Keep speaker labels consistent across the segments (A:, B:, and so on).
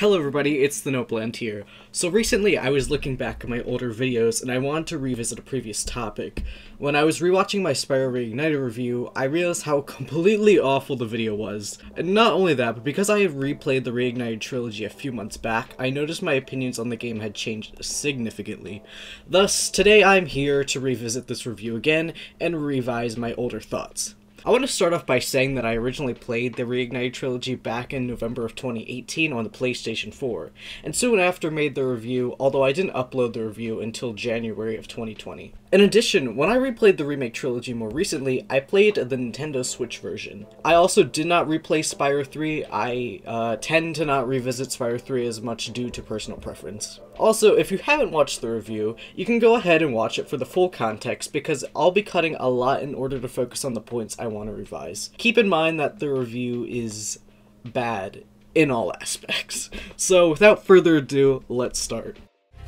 A: Hello everybody, it's the Noteblend here. So recently I was looking back at my older videos and I wanted to revisit a previous topic. When I was rewatching my Spyro Reignited review, I realized how completely awful the video was. And not only that, but because I have replayed the Reignited Trilogy a few months back, I noticed my opinions on the game had changed significantly. Thus, today I'm here to revisit this review again and revise my older thoughts. I want to start off by saying that I originally played the Reignited Trilogy back in November of 2018 on the PlayStation 4, and soon after made the review, although I didn't upload the review until January of 2020. In addition, when I replayed the Remake Trilogy more recently, I played the Nintendo Switch version. I also did not replay Spyro 3, I tend to not revisit Spyro 3 as much due to personal preference. Also, if you haven't watched the review, you can go ahead and watch it for the full context because I'll be cutting a lot in order to focus on the points I want to revise. Keep in mind that the review is bad in all aspects. So without further ado, let's start.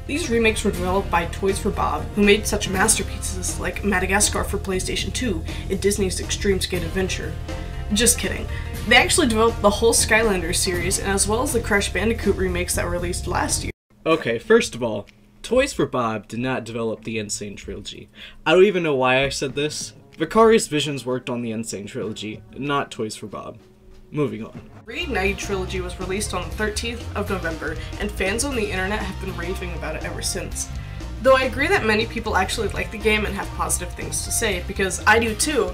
B: These remakes were developed by Toys for Bob, who made such masterpieces like Madagascar for PlayStation 2 and Disney's Extreme Skate Adventure. Just kidding. They actually developed the whole Skylanders series, and as well as the Crash Bandicoot remakes that were released last year.
A: Okay, first of all, Toys for Bob did not develop the Insane Trilogy. I don't even know why I said this. Vicarious Visions worked on the Insane Trilogy, not Toys for Bob. Moving on.
B: Reignited Trilogy was released on the 13th of November, and fans on the internet have been raving about it ever since. Though I agree that many people actually like the game and have positive things to say, because I do too,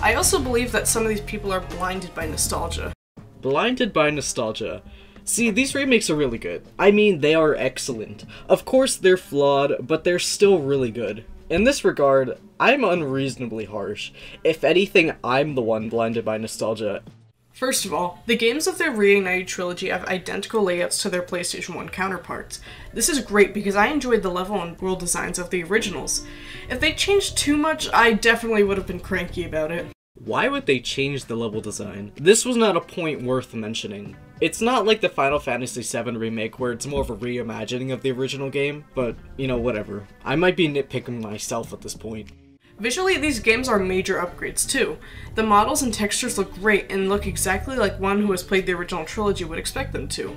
B: I also believe that some of these people are blinded by nostalgia.
A: Blinded by nostalgia. See, these remakes are really good. I mean, they are excellent. Of course, they're flawed, but they're still really good. In this regard, I'm unreasonably harsh. If anything, I'm the one blinded by nostalgia.
B: First of all, the games of the Reignited Trilogy have identical layouts to their PlayStation 1 counterparts. This is great because I enjoyed the level and world designs of the originals. If they changed too much, I definitely would have been cranky about it.
A: Why would they change the level design? This was not a point worth mentioning. It's not like the Final Fantasy VII remake where it's more of a reimagining of the original game, but, you know, whatever. I might be nitpicking myself at this point.
B: Visually, these games are major upgrades too. The models and textures look great and look exactly like one who has played the original trilogy would expect them to.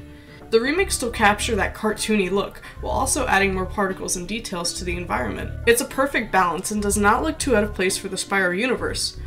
B: The remakes still capture that cartoony look, while also adding more particles and details to the environment. It's a perfect balance and does not look too out of place for the Spyro universe.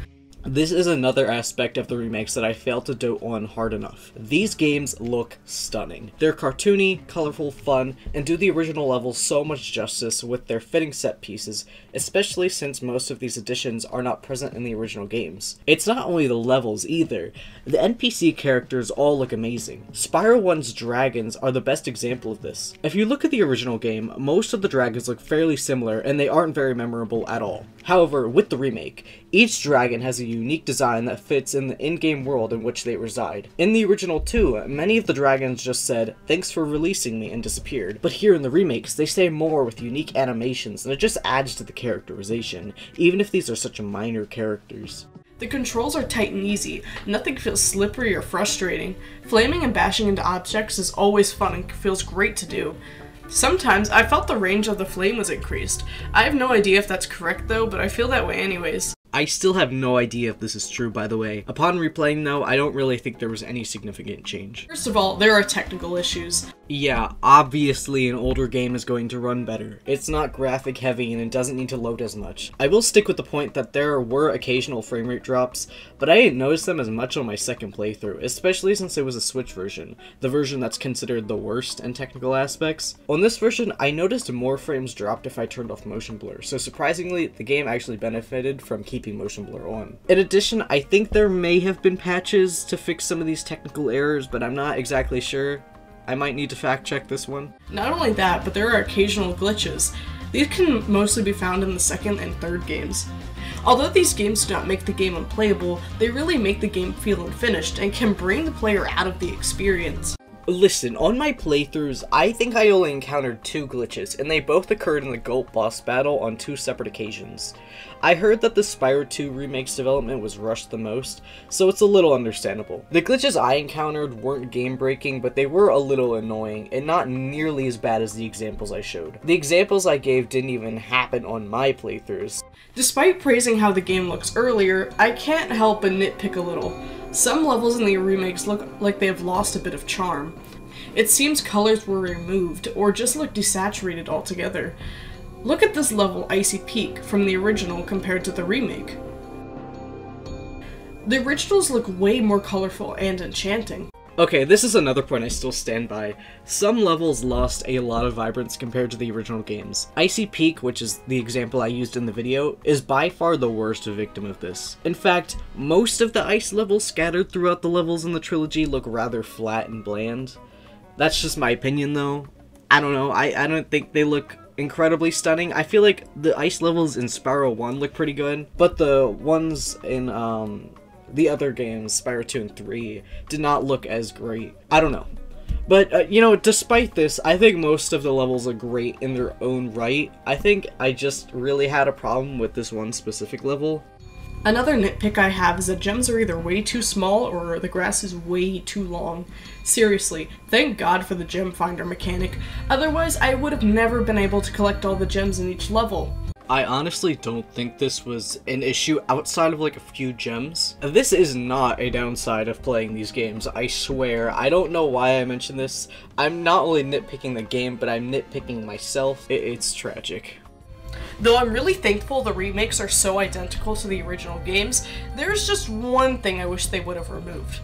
A: This is another aspect of the remakes that I failed to dote on hard enough. These games look stunning. They're cartoony, colorful, fun, and do the original levels so much justice with their fitting set pieces, especially since most of these additions are not present in the original games. It's not only the levels either. The NPC characters all look amazing. Spyro 1's dragons are the best example of this. If you look at the original game, most of the dragons look fairly similar and they aren't very memorable at all. However, with the remake, each dragon has a unique design that fits in the in-game world in which they reside. In the original too, many of the dragons just said, "Thanks for releasing me," and disappeared. But here in the remakes, they say more with unique animations, and it just adds to the characterization, even if these are such minor characters.
B: The controls are tight and easy, nothing feels slippery or frustrating. Flaming and bashing into objects is always fun and feels great to do. Sometimes I felt the range of the flame was increased. I have no idea if that's correct though, but I feel that way anyways.
A: I still have no idea if this is true, by the way. Upon replaying though, I don't really think there was any significant change.
B: First of all, there are technical issues.
A: Yeah, obviously an older game is going to run better. It's not graphic heavy and it doesn't need to load as much. I will stick with the point that there were occasional frame rate drops, but I didn't notice them as much on my second playthrough, especially since it was a Switch version, the version that's considered the worst in technical aspects. On this version, I noticed more frames dropped if I turned off motion blur, so surprisingly, the game actually benefited from keeping motion blur on. In addition, I think there may have been patches to fix some of these technical errors, but I'm not exactly sure. I might need to fact check this one.
B: Not only that, but there are occasional glitches. These can mostly be found in the second and third games. Although these games do not make the game unplayable, they really make the game feel unfinished and can bring the player out of the experience.
A: Listen, on my playthroughs, I think I only encountered 2 glitches, and they both occurred in the Gulp boss battle on 2 separate occasions. I heard that the Spyro 2 remake's development was rushed the most, so it's a little understandable. The glitches I encountered weren't game-breaking, but they were a little annoying, and not nearly as bad as the examples I showed. The examples I gave didn't even happen on my playthroughs.
B: Despite praising how the game looks earlier, I can't help but nitpick a little. Some levels in the remakes look like they have lost a bit of charm. It seems colors were removed, or just look desaturated altogether. Look at this level, Icy Peak, from the original compared to the remake. The originals look way more colorful and enchanting.
A: Okay, this is another point I still stand by. Some levels lost a lot of vibrance compared to the original games. Icy Peak, which is the example I used in the video, is by far the worst victim of this. In fact, most of the ice levels scattered throughout the levels in the trilogy look rather flat and bland. That's just my opinion though. I don't know, I don't think they look incredibly stunning. I feel like the ice levels in Spyro 1 look pretty good, but the ones in the other games, Spyro 2 and 3, did not look as great. I don't know. But, you know, despite this, I think most of the levels are great in their own right. I think I just really had a problem with this one specific level.
B: Another nitpick I have is that gems are either way too small or the grass is way too long. Seriously, thank God for the gem finder mechanic, otherwise I would have never been able to collect all the gems in each level.
A: I honestly don't think this was an issue outside of like a few gems. This is not a downside of playing these games, I swear. I don't know why I mentioned this. I'm not only nitpicking the game, but I'm nitpicking myself. It's tragic.
B: Though I'm really thankful the remakes are so identical to the original games, there's just one thing I wish they would have removed.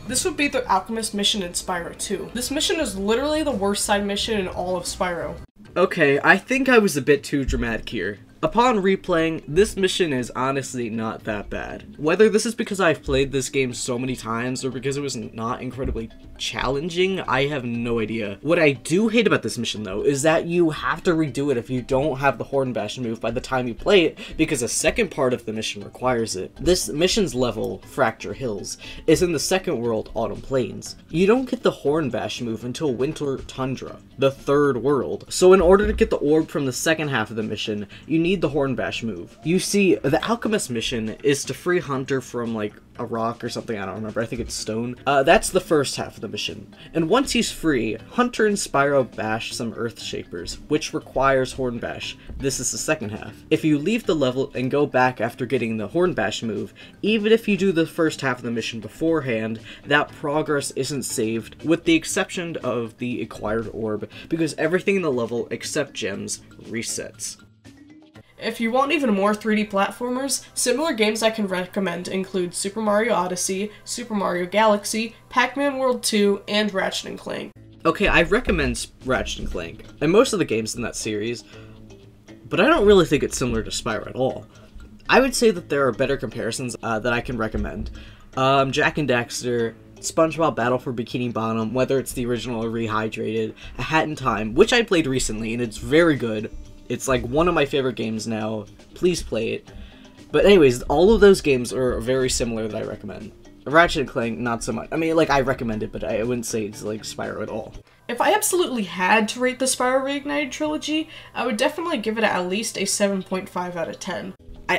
B: This would be the Alchemist mission in Spyro 2. This mission is literally the worst side mission in all of Spyro.
A: Okay, I think I was a bit too dramatic here. Upon replaying, this mission is honestly not that bad. Whether this is because I've played this game so many times or because it was not incredibly challenging, I have no idea. What I do hate about this mission though is that you have to redo it if you don't have the Horn Bash move by the time you play it, because a second part of the mission requires it. This mission's level, Fracture Hills, is in the second world, Autumn Plains. You don't get the Horn Bash move until Winter Tundra, the third world. So in order to get the orb from the second half of the mission, you need the Horn Bash move. You see, the Alchemist mission is to free Hunter from like a rock or something, I don't remember, I think it's stone. That's the first half of the mission. And once he's free, Hunter and Spyro bash some Earth Shapers, which requires Horn Bash. This is the second half. If you leave the level and go back after getting the Horn Bash move, even if you do the first half of the mission beforehand, that progress isn't saved, with the exception of the acquired orb, because everything in the level except gems resets.
B: If you want even more 3D platformers, similar games I can recommend include Super Mario Odyssey, Super Mario Galaxy, Pac-Man World 2, and Ratchet & Clank.
A: Okay, I recommend Ratchet & Clank, and most of the games in that series, but I don't really think it's similar to Spyro at all. I would say that there are better comparisons that I can recommend. Jak and Daxter, SpongeBob Battle for Bikini Bottom, whether it's the original or rehydrated, A Hat in Time, which I played recently, and it's very good. It's like one of my favorite games now. Please play it. But anyways, all of those games are very similar that I recommend. Ratchet & Clank, not so much. I mean, like, I recommend it, but I wouldn't say it's like Spyro at all.
B: If I absolutely had to rate the Spyro Reignited trilogy, I would definitely give it at least a 7.5 out of 10.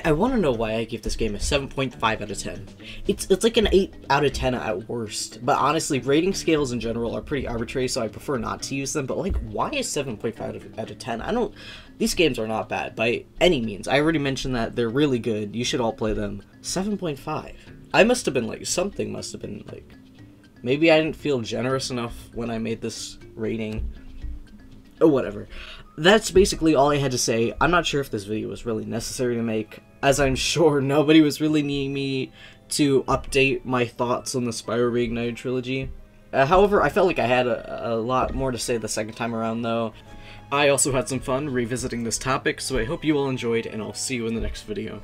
A: I want to know why I give this game a 7.5 out of 10. It's like an 8 out of 10 at worst. But honestly, rating scales in general are pretty arbitrary, so I prefer not to use them. But like, why is 7.5 out of 10? These games are not bad by any means. I already mentioned that they're really good. You should all play them. 7.5. I must have been like, something must have been like, maybe I didn't feel generous enough when I made this rating. Oh, whatever. That's basically all I had to say. I'm not sure if this video was really necessary to make, as I'm sure nobody was really needing me to update my thoughts on the Spyro Reignited trilogy. However, I felt like I had a lot more to say the second time around, though. I also had some fun revisiting this topic, so I hope you all enjoyed, and I'll see you in the next video.